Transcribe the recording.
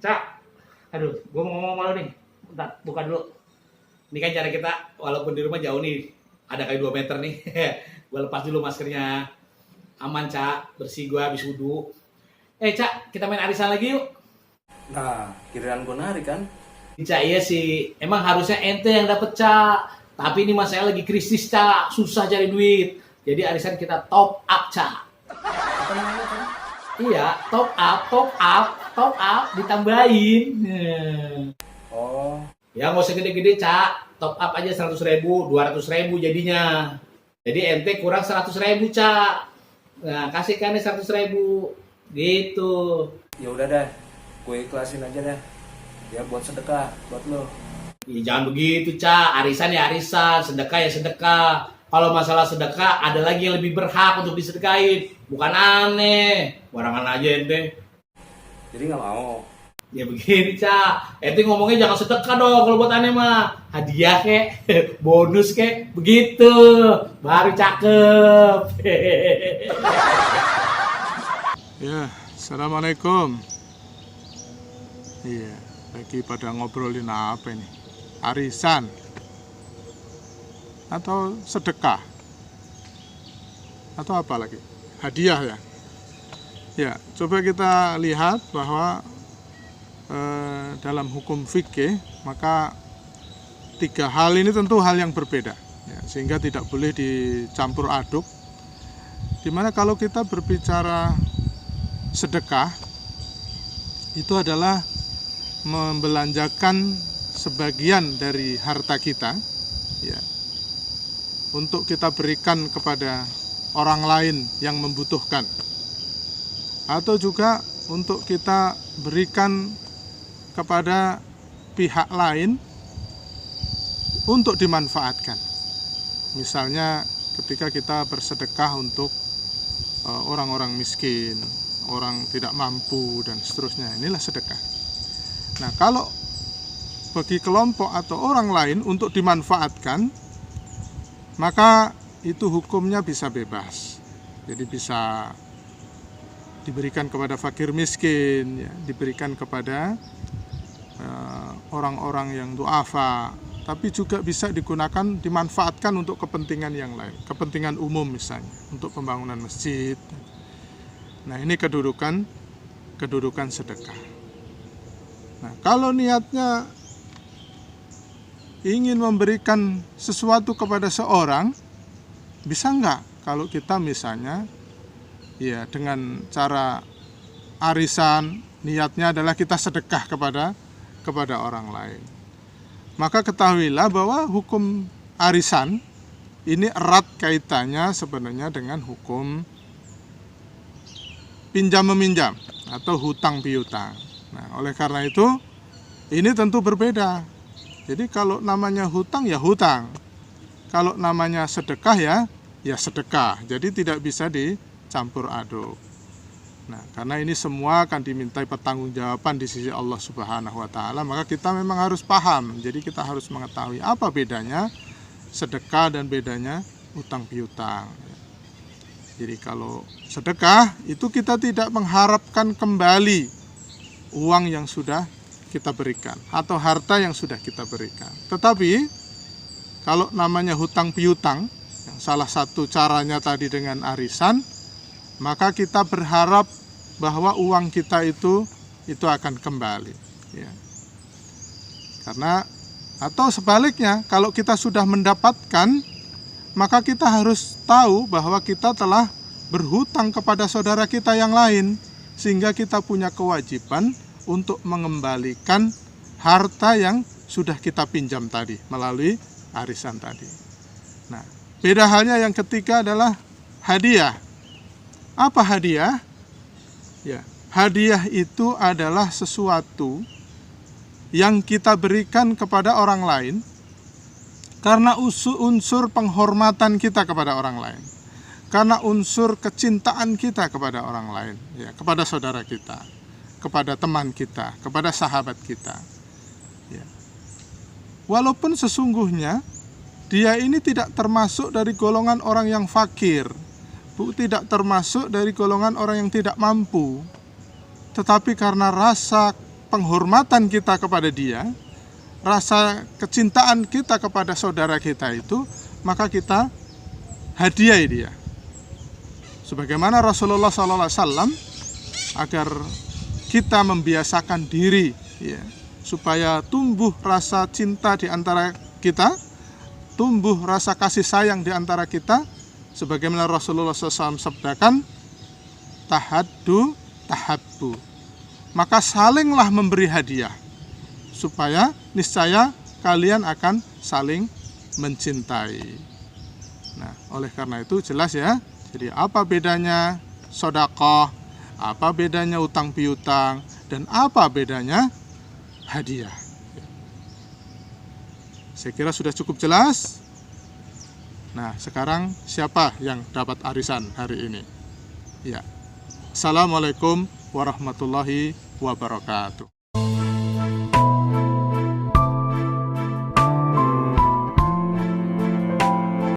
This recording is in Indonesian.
Cak, aduh, gue mau ngomong sama lo nih. Bentar, buka dulu. Ini kan cara kita, walaupun di rumah jauh nih, ada kayak 2 meter nih. Gue lepas dulu maskernya. Aman, Cak. Bersih gue habis wudhu. Cak, kita main arisan lagi yuk. Nah, giliran gue narik kan? Cak, iya sih. Emang harusnya ente yang dapet, Cak. Tapi ini masalah lagi krisis, Cak. Susah cari duit. Jadi arisan kita top up, Cak. Apa namanya kan? Iya, top up, ditambahin. Oh, Ya nggak usah gede-gede, Cak. Top up aja 100.000, 200.000 jadinya. Jadi ente kurang 100.000, Cak. Nah, kasihkan nih 100.000. Gitu. ya udah dah, gue ikhlasin aja dah. Ya buat sedekah, buat lo. Ya, jangan begitu, Cak. Arisan ya arisan, sedekah ya sedekah. Kalau masalah sedekah, ada lagi yang lebih berhak untuk disedekahin. Bukan aneh. Barangan aja ente. Jadi nggak mau. Ya begini, Cak. Ente ngomongnya jangan sedekah dong kalau buat aneh mah. Hadiah kek, bonus kek, begitu. Baru cakep. Ya, assalamualaikum. Iya, lagi pada ngobrolin apa ini? Arisan atau sedekah atau apa lagi? Hadiah ya. Ya, coba kita lihat bahwa dalam hukum fikih maka 3 hal ini tentu hal yang berbeda, ya, sehingga tidak boleh dicampur aduk. Dimana kalau kita berbicara sedekah itu adalah membelanjakan sebagian dari harta kita, ya, untuk kita berikan kepada orang lain yang membutuhkan, atau juga untuk kita berikan kepada pihak lain untuk dimanfaatkan. Misalnya ketika kita bersedekah untuk orang-orang miskin, orang tidak mampu dan seterusnya, inilah sedekah. Nah, kalau bagi kelompok atau orang lain untuk dimanfaatkan, maka itu hukumnya bisa bebas. Jadi bisa diberikan kepada fakir miskin, ya, diberikan kepada orang-orang yang duafa, tapi juga bisa digunakan, dimanfaatkan untuk kepentingan yang lain, kepentingan umum misalnya, untuk pembangunan masjid. Nah, ini kedudukan sedekah. Nah, kalau niatnya ingin memberikan sesuatu kepada seorang, bisa enggak kalau kita misalnya ya dengan cara arisan, niatnya adalah kita sedekah kepada orang lain. Maka ketahuilah bahwa hukum arisan ini erat kaitannya sebenarnya dengan hukum pinjam meminjam atau hutang piutang. Nah, oleh karena itu ini tentu berbeda. Jadi kalau namanya hutang ya hutang. Kalau namanya sedekah ya sedekah. Jadi tidak bisa dicampur aduk. Nah, karena ini semua akan dimintai pertanggungjawaban di sisi Allah Subhanahu wa taala, maka kita memang harus paham. Jadi kita harus mengetahui apa bedanya sedekah dan bedanya hutang piutang. Jadi kalau sedekah itu kita tidak mengharapkan kembali uang yang sudah kita berikan atau harta yang sudah kita berikan. Tetapi kalau namanya hutang piutang, yang salah satu caranya tadi dengan arisan, maka kita berharap bahwa uang kita itu akan kembali, ya. Karena atau sebaliknya, kalau kita sudah mendapatkan, maka kita harus tahu bahwa kita telah berhutang kepada saudara kita yang lain, sehingga kita punya kewajiban untuk mengembalikan harta yang sudah kita pinjam tadi melalui arisan tadi. Nah, beda halnya yang ketiga adalah hadiah. Apa hadiah? Ya, hadiah itu adalah sesuatu yang kita berikan kepada orang lain karena unsur penghormatan kita kepada orang lain, karena unsur kecintaan kita kepada orang lain, ya, kepada saudara kita, kepada teman kita, kepada sahabat kita. Ya. Walaupun sesungguhnya dia ini tidak termasuk dari golongan orang yang fakir, tidak termasuk dari golongan orang yang tidak mampu, tetapi karena rasa penghormatan kita kepada dia, rasa kecintaan kita kepada saudara kita itu, maka kita hadiahi dia. Sebagaimana Rasulullah SAW agar kita membiasakan diri, ya, supaya tumbuh rasa cinta di antara kita, tumbuh rasa kasih sayang di antara kita, sebagaimana Rasulullah SAW sabdakan, tahaddu tahabbu, maka salinglah memberi hadiah, supaya niscaya kalian akan saling mencintai. Nah, oleh karena itu jelas ya, jadi apa bedanya sedekah, apa bedanya utang piutang, dan apa bedanya hadiah. Saya kira sudah cukup jelas. Nah, sekarang siapa yang dapat arisan hari ini? Ya. Assalamualaikum warahmatullahi wabarakatuh.